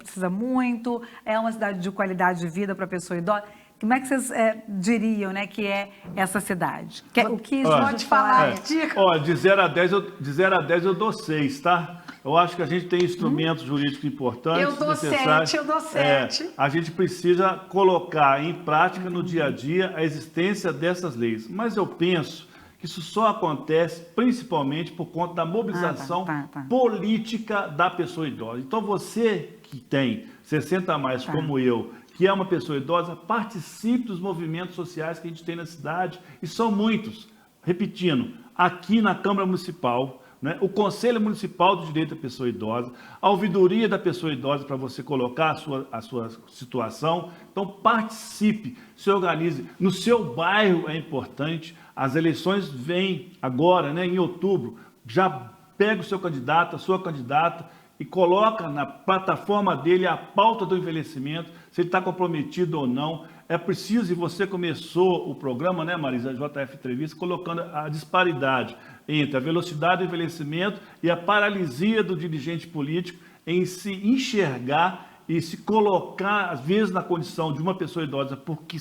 [SPEAKER 1] precisa muito? É uma cidade de qualidade de vida para a pessoa idosa? Como é que vocês diriam, né, que é essa cidade? O que
[SPEAKER 3] pode falar?
[SPEAKER 2] Olha, de 0 a 10 eu dou 6, tá? Eu acho que a gente tem instrumentos jurídicos importantes.
[SPEAKER 3] Eu dou 7, eu dou 7.
[SPEAKER 2] A gente precisa colocar em prática no dia a dia a existência dessas leis. Mas eu penso que isso só acontece principalmente por conta da mobilização política da pessoa idosa. Então você que tem 60 a mais como eu, que é uma pessoa idosa, participe dos movimentos sociais que a gente tem na cidade, e são muitos. Repetindo, aqui na Câmara Municipal, né, o Conselho Municipal do Direito da Pessoa Idosa, a ouvidoria da pessoa idosa para você colocar a sua situação. Então participe, se organize. No seu bairro é importante, as eleições vêm agora, né, em outubro, já pega o seu candidato, a sua candidata, e coloca na plataforma dele a pauta do envelhecimento, se ele está comprometido ou não. É preciso, e você começou o programa, né, Marisa, JF Entrevista, colocando a disparidade entre a velocidade do envelhecimento e a paralisia do dirigente político em se enxergar e se colocar, às vezes, na condição de uma pessoa idosa, porque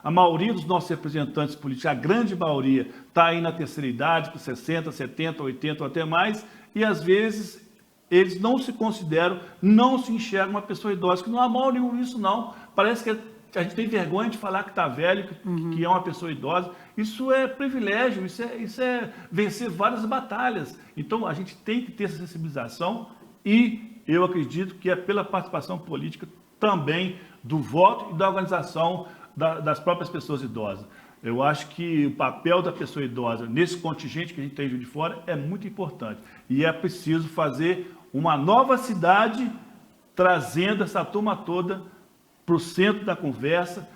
[SPEAKER 2] a maioria dos nossos representantes políticos, a grande maioria, está aí na terceira idade, com 60, 70, 80 ou até mais, e às vezes eles não se consideram, não se enxergam uma pessoa idosa, que não há mal nenhum nisso, não. Parece que a gente tem vergonha de falar que está velho, que é uma pessoa idosa. Isso é privilégio, isso é vencer várias batalhas. Então, a gente tem que ter essa sensibilização, e eu acredito que é pela participação política também do voto e da organização das próprias pessoas idosas. Eu acho que o papel da pessoa idosa nesse contingente que a gente tem de fora é muito importante. E é preciso fazer uma nova cidade, trazendo essa turma toda para o centro da conversa,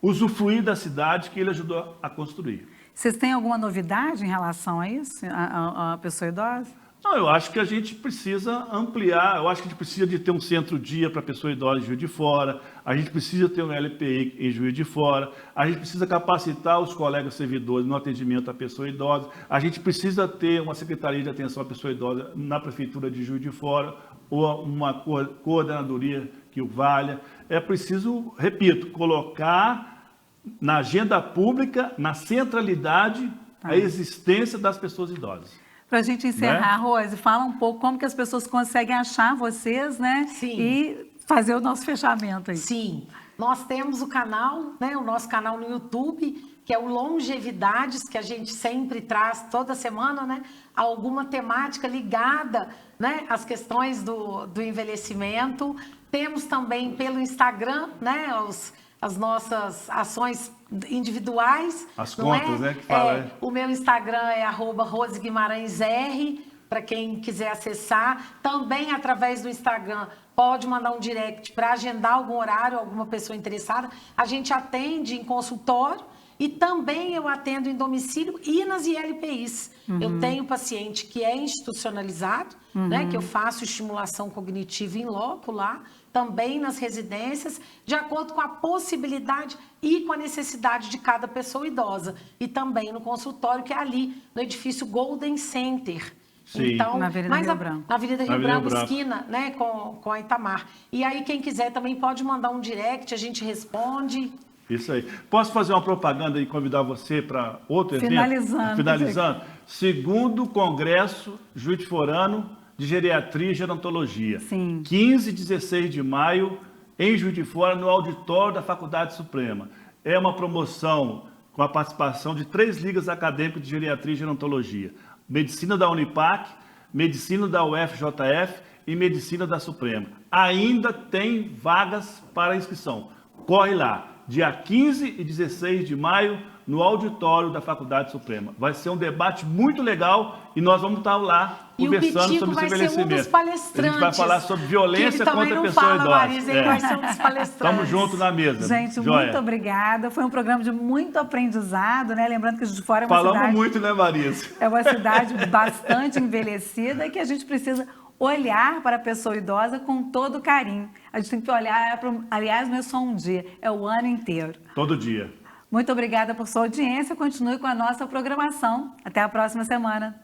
[SPEAKER 2] usufruir da cidade que ele ajudou a construir.
[SPEAKER 1] Vocês têm alguma novidade em relação a isso, a pessoa idosa?
[SPEAKER 2] Não, eu acho que a gente precisa ampliar, eu acho que a gente precisa de ter um centro-dia para a pessoa idosa em Juiz de Fora, a gente precisa ter um LPI em Juiz de Fora, a gente precisa capacitar os colegas servidores no atendimento à pessoa idosa, a gente precisa ter uma secretaria de atenção à pessoa idosa na Prefeitura de Juiz de Fora, ou uma coordenadoria que o valha. É preciso, repito, colocar na agenda pública, na centralidade, a existência das pessoas idosas.
[SPEAKER 1] Para a gente encerrar, né? Rose, fala um pouco como que as pessoas conseguem achar vocês, né?
[SPEAKER 3] Sim.
[SPEAKER 1] E fazer o nosso fechamento aí.
[SPEAKER 3] Sim. Nós temos o canal, né? O nosso canal no YouTube, que é o Longevidades, que a gente sempre traz toda semana, né? Alguma temática ligada, né? Às questões do envelhecimento. Temos também pelo Instagram, né? As nossas ações individuais.
[SPEAKER 2] As contas, né? Que fala,
[SPEAKER 3] O meu Instagram é @RoseGuimarãesR, para quem quiser acessar. Também através do Instagram pode mandar um direct para agendar algum horário, alguma pessoa interessada. A gente atende em consultório e também eu atendo em domicílio e nas ILPIs. Eu tenho paciente que é institucionalizado, né? Que eu faço estimulação cognitiva in loco lá, também nas residências, de acordo com a possibilidade e com a necessidade de cada pessoa idosa. E também no consultório, que é ali, no edifício Golden Center.
[SPEAKER 2] Sim.
[SPEAKER 1] Então, na Avenida Rio Branco.
[SPEAKER 3] Na Avenida Rio Branco, esquina, né, com a Itamar. E aí, quem quiser também pode mandar um direct, a gente responde.
[SPEAKER 2] Isso aí. Posso fazer uma propaganda e convidar você para outro evento? Finalizando. Segundo Congresso Juiz de Forano de Geriatria e Gerontologia.
[SPEAKER 1] Sim.
[SPEAKER 2] 15 e 16 de maio, em Juiz de Fora, no auditório da Faculdade Suprema. É uma promoção com a participação de 3 ligas acadêmicas de Geriatria e Gerontologia. Medicina da Unipac, Medicina da UFJF e Medicina da Suprema. Ainda tem vagas para inscrição. Corre lá. dia 15 e 16 de maio, no auditório da Faculdade Suprema. Vai ser um debate muito legal e nós vamos estar lá
[SPEAKER 3] E o
[SPEAKER 2] conversando
[SPEAKER 3] Pitico
[SPEAKER 2] sobre
[SPEAKER 3] vai
[SPEAKER 2] esse
[SPEAKER 3] ser um
[SPEAKER 2] envelhecimento.
[SPEAKER 3] dos palestrantes.
[SPEAKER 2] A gente vai falar sobre violência
[SPEAKER 3] que ele
[SPEAKER 2] contra a
[SPEAKER 3] não
[SPEAKER 2] pessoa
[SPEAKER 3] fala,
[SPEAKER 2] idosa.
[SPEAKER 3] Marisa, ele vai ser um dos palestrantes.
[SPEAKER 2] Estamos juntos na mesa.
[SPEAKER 1] Gente,
[SPEAKER 2] Joia.
[SPEAKER 1] muito obrigada. Foi um programa de muito aprendizado, né? Lembrando que Juiz de Fora é uma
[SPEAKER 2] Falamos
[SPEAKER 1] cidade...
[SPEAKER 2] muito, né, Marisa?
[SPEAKER 1] É uma cidade bastante envelhecida e que a gente precisa olhar para a pessoa idosa com todo carinho. A gente tem que olhar, aliás, não é só um dia, é o ano inteiro.
[SPEAKER 2] Todo dia.
[SPEAKER 1] Muito obrigada por sua audiência. Continue com a nossa programação. Até a próxima semana.